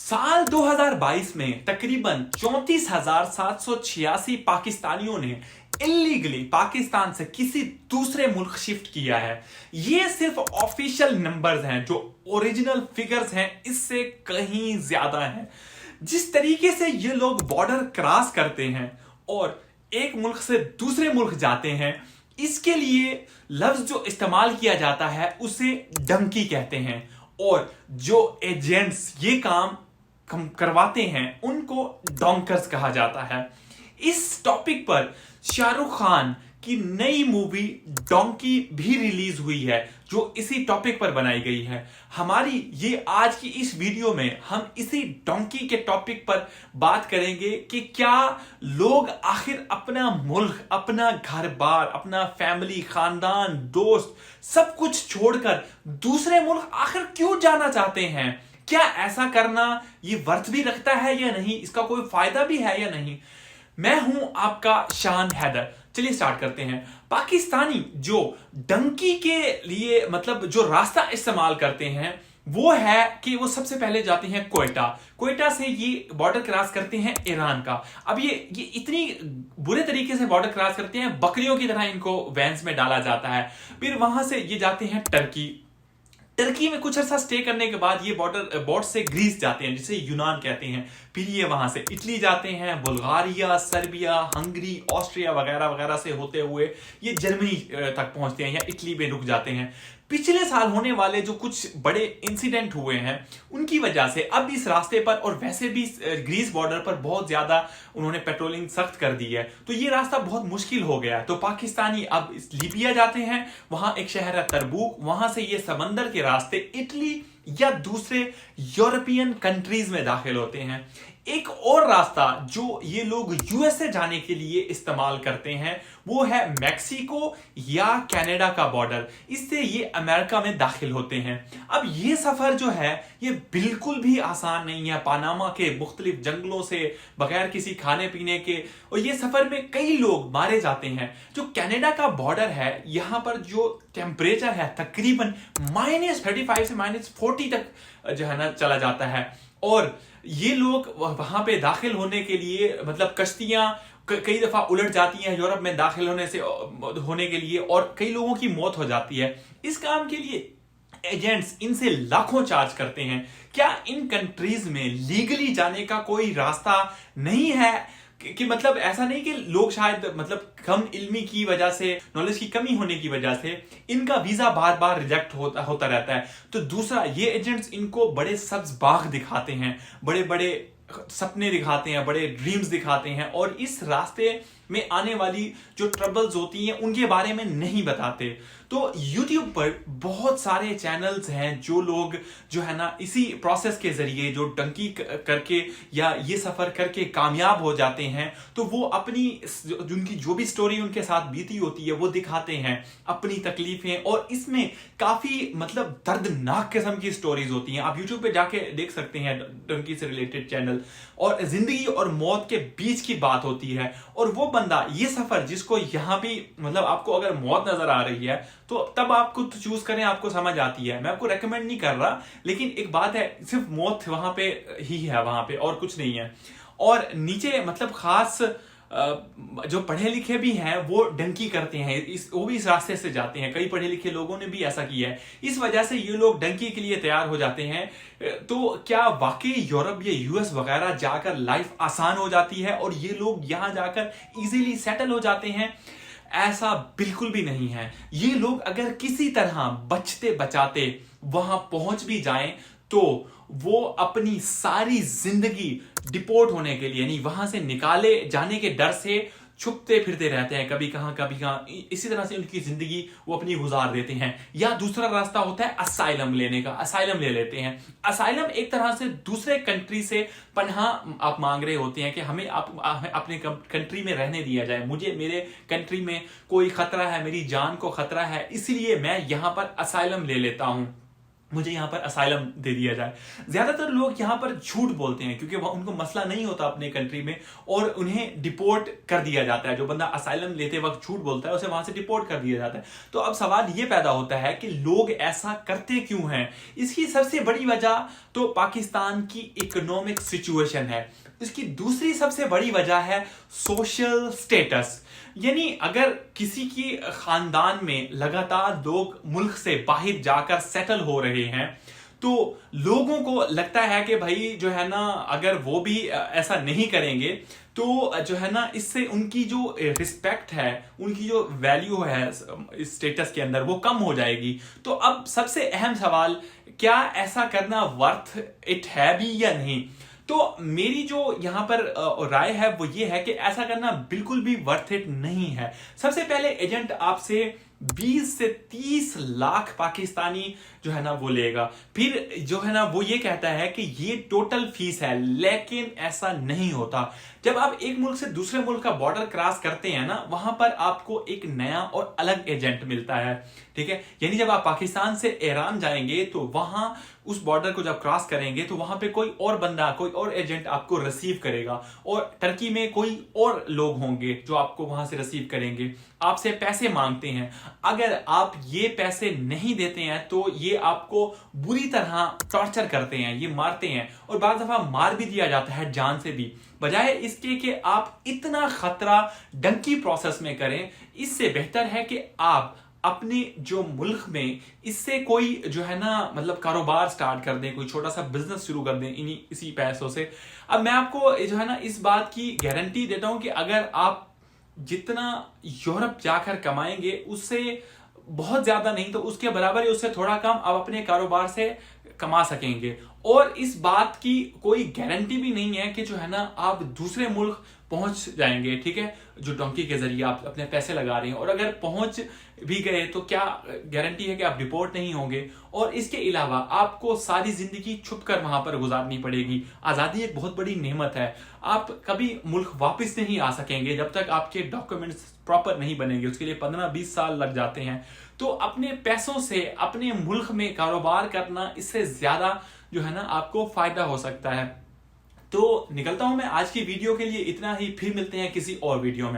साल 2022 में तकरीबन 34,786 पाकिस्तानियों ने इलीगली पाकिस्तान से किसी दूसरे मुल्क शिफ्ट किया है। ये सिर्फ ऑफिशियल नंबर्स हैं, जो ओरिजिनल फिगर्स हैं इससे कहीं ज्यादा हैं। जिस तरीके से ये लोग बॉर्डर क्रॉस करते हैं और एक मुल्क से दूसरे मुल्क जाते हैं, इसके लिए लफ्ज जो इस्तेमाल किया जाता है उसे डंकी कहते हैं। और जो एजेंट्स ये काम करवाते हैं उनको डोंकर्स कहा जाता है। इस टॉपिक पर शाहरुख खान की नई मूवी डोंकी भी रिलीज हुई है, जो इसी टॉपिक पर बनाई गई है। हमारी ये आज की इस वीडियो में हम इसी डोंकी के टॉपिक पर बात करेंगे कि क्या लोग आखिर अपना मुल्क, अपना घर बार, अपना फैमिली, खानदान, दोस्त सब कुछ छोड़कर दूसरे मुल्क आखिर क्यों जाना चाहते हैं। क्या ऐसा करना ये वर्थ भी रखता है या नहीं, इसका कोई फायदा भी है या नहीं। मैं हूं आपका शान हैदर। चलिए स्टार्ट करते हैं। पाकिस्तानी जो डंकी के लिए जो रास्ता इस्तेमाल करते हैं वो है कि वो सबसे पहले जाते हैं कोयटा से ये बॉर्डर क्रॉस करते हैं ईरान का। अब ये इतनी बुरे तरीके से बॉर्डर क्रॉस करते हैं, बकरियों की तरह इनको वैन्स में डाला जाता है। फिर वहां से ये जाते हैं टर्की में कुछ अर्सा स्टे करने के बाद ये बोट से ग्रीस जाते हैं, जिसे यूनान कहते हैं। फिर ये वहां से इटली जाते हैं, बुल्गारिया, सर्बिया, हंगरी, ऑस्ट्रिया वगैरह वगैरह से होते हुए ये जर्मनी तक पहुंचते हैं या इटली में रुक जाते हैं। पिछले साल होने वाले जो कुछ बड़े इंसिडेंट हुए हैं उनकी वजह से अब इस रास्ते पर और वैसे भी ग्रीस बॉर्डर पर बहुत ज्यादा उन्होंने पेट्रोलिंग सख्त कर दी है, तो ये रास्ता बहुत मुश्किल हो गया। तो पाकिस्तानी अब लीबिया जाते हैं, वहां एक शहर है तरबूक, वहां से ये समंदर के रास्ते इटली या दूसरे यूरोपियन कंट्रीज में दाखिल होते हैं। एक और रास्ता जो ये लोग यूएसए जाने के लिए इस्तेमाल करते हैं वो है मैक्सिको या कनाडा का बॉर्डर, इससे ये अमेरिका में दाखिल होते हैं। अब ये सफर जो है ये बिल्कुल भी आसान नहीं है, पानामा के मुख्तलिफ जंगलों से बगैर किसी खाने पीने के, और ये सफर में कई लोग मारे जाते हैं। जो कनाडा का बॉर्डर है यहां पर जो टेम्परेचर है तकरीबन -35 से -40 तक जो है ना चला जाता है, और ये लोग वहां पे दाखिल होने के लिए कश्तियां कई दफा उलट जाती हैं यूरोप में दाखिल होने के लिए, और कई लोगों की मौत हो जाती है। इस काम के लिए एजेंट्स इनसे लाखों चार्ज करते हैं। क्या इन कंट्रीज में लीगली जाने का कोई रास्ता नहीं है कि ऐसा नहीं कि लोग शायद कम इल्मी की वजह से, नॉलेज की कमी होने की वजह से इनका वीजा बार बार रिजेक्ट होता रहता है। तो दूसरा, ये एजेंट्स इनको बड़े सब्ज बाग दिखाते हैं, बड़े बड़े सपने दिखाते हैं, बड़े ड्रीम्स दिखाते हैं, और इस रास्ते में आने वाली जो ट्रबल्स होती हैं उनके बारे में नहीं बताते। तो YouTube पर बहुत सारे चैनल्स हैं जो लोग जो है ना इसी प्रोसेस के जरिए जो डंकी करके या ये सफर करके कामयाब हो जाते हैं, तो वो अपनी उनकी जो भी स्टोरी उनके साथ बीती होती है वो दिखाते हैं, अपनी तकलीफें, और इसमें काफी दर्दनाक किस्म की स्टोरीज होती हैं। आप YouTube पे जाके देख सकते हैं डंकी से रिलेटेड चैनल, और जिंदगी और मौत के बीच की बात होती है। और वो बंदा ये सफर जिसको यहां भी आपको अगर मौत नजर आ रही है तो तब आप खुद चूज करें, आपको समझ आती है। मैं आपको रेकमेंड नहीं कर रहा, लेकिन एक बात है, सिर्फ मौत वहां पे ही है, वहां पे और कुछ नहीं है। और नीचे खास जो पढ़े लिखे भी हैं वो डंकी करते हैं, वो भी इस रास्ते से जाते हैं। कई पढ़े लिखे लोगों ने भी ऐसा किया है, इस वजह से ये लोग डंकी के लिए तैयार हो जाते हैं। तो क्या वाकई यूरोप या यूएस वगैरह जाकर लाइफ आसान हो जाती है और ये लोग यहां जाकर इजीली सेटल हो जाते हैं? ऐसा बिल्कुल भी नहीं है। ये लोग अगर किसी तरह बचते बचाते वहां पहुंच भी जाएं तो वो अपनी सारी जिंदगी डिपोर्ट होने के लिए, यानी वहां से निकाले जाने के डर से छुपते फिरते रहते हैं, कभी कहां। इसी तरह से उनकी जिंदगी वो अपनी गुजार देते हैं। या दूसरा रास्ता होता है असाइलम लेने का, असाइलम ले लेते हैं। असाइलम एक तरह से दूसरे कंट्री से पनाह आप मांग रहे होते हैं कि हमें अपने कंट्री में रहने दिया जाए, मुझे मेरे कंट्री में कोई खतरा है, मेरी जान को खतरा है, इसलिए मैं यहां पर असाइलम ले लेता हूं। मुझे यहाँ पर असाइलम दे दिया जाए। ज्यादातर लोग यहाँ पर झूठ बोलते हैं क्योंकि उनको मसला नहीं होता अपने कंट्री में और उन्हें डिपोर्ट कर दिया जाता है। जो बंदा असाइलम लेते वक्त झूठ बोलता है उसे वहां से डिपोर्ट कर दिया जाता है। तो अब सवाल ये पैदा होता है कि लोग ऐसा करते क्यों हैं। इसकी सबसे बड़ी वजह तो पाकिस्तान की इकोनॉमिक सिचुएशन है। इसकी दूसरी सबसे बड़ी वजह है सोशल स्टेटस। यानी अगर किसी की खानदान में लगातार लोग मुल्क से बाहर जाकर सेटल हो रहे हैं तो लोगों को लगता है कि भाई जो है ना, अगर वो भी ऐसा नहीं करेंगे तो जो है ना, इससे उनकी जो रिस्पेक्ट है, उनकी जो वैल्यू है स्टेटस के अंदर, वो कम हो जाएगी। तो अब सबसे अहम सवाल, क्या ऐसा करना वर्थ इट है भी या नहीं? तो मेरी जो यहां पर राय है वो ये है कि ऐसा करना बिल्कुल भी वर्थ इट नहीं है। सबसे पहले एजेंट आपसे 20 से 30 लाख पाकिस्तानी जो है ना वो लेगा। फिर जो है ना वो ये कहता है कि ये टोटल फीस है, लेकिन ऐसा नहीं होता। जब आप एक मुल्क से दूसरे मुल्क का बॉर्डर क्रॉस करते हैं ना, वहां पर आपको एक नया और अलग एजेंट मिलता है। ठीक है, यानी जब आप पाकिस्तान से ईरान जाएंगे तो वहां उस बॉर्डर को जब क्रॉस करेंगे तो वहां पे कोई और बंदा, कोई और एजेंट आपको रिसीव करेगा, और टर्की में कोई और लोग होंगे जो आपको वहां से रिसीव करेंगे, आपसे पैसे मांगते हैं। अगर आप ये पैसे नहीं देते हैं तो ये आपको बुरी तरह टॉर्चर करते हैं, ये मारते हैं, और बार दफा मार भी दिया जाता है जान से भी। बजाय इसके कि आप इतना खतरा डंकी प्रोसेस में करें, इससे बेहतर है कि आप अपने जो मुल्क में इससे कोई जो है ना मतलब कारोबार स्टार्ट कर दें, कोई छोटा सा बिजनेस शुरू कर दें इसी पैसों से। अब मैं आपको जो है ना इस बात की गारंटी देता हूं कि अगर आप जितना यूरोप जाकर कमाएंगे उससे बहुत ज्यादा नहीं तो उसके बराबर ही, उससे थोड़ा कम आप अपने कारोबार से कमा सकेंगे। और इस बात की कोई गारंटी भी नहीं है कि जो है ना आप दूसरे मुल्क पहुंच जाएंगे। ठीक है, जो डोंकी के जरिए आप अपने पैसे लगा रहे हैं, और अगर पहुंच भी गए तो क्या गारंटी है कि आप डिपोर्ट नहीं होंगे। और इसके अलावा आपको सारी जिंदगी छुपकर वहां पर गुजारनी पड़ेगी। आजादी एक बहुत बड़ी नेमत है, आप कभी मुल्क वापस नहीं आ सकेंगे जब तक आपके डॉक्यूमेंट्स प्रॉपर नहीं बनेंगे। उसके लिए 15-20 साल लग जाते हैं। तो अपने पैसों से अपने मुल्क में कारोबार करना, इससे ज्यादा जो है ना आपको फायदा हो सकता है। तो निकलता हूं मैं आज की वीडियो के लिए इतना ही, फिर मिलते हैं किसी और वीडियो में।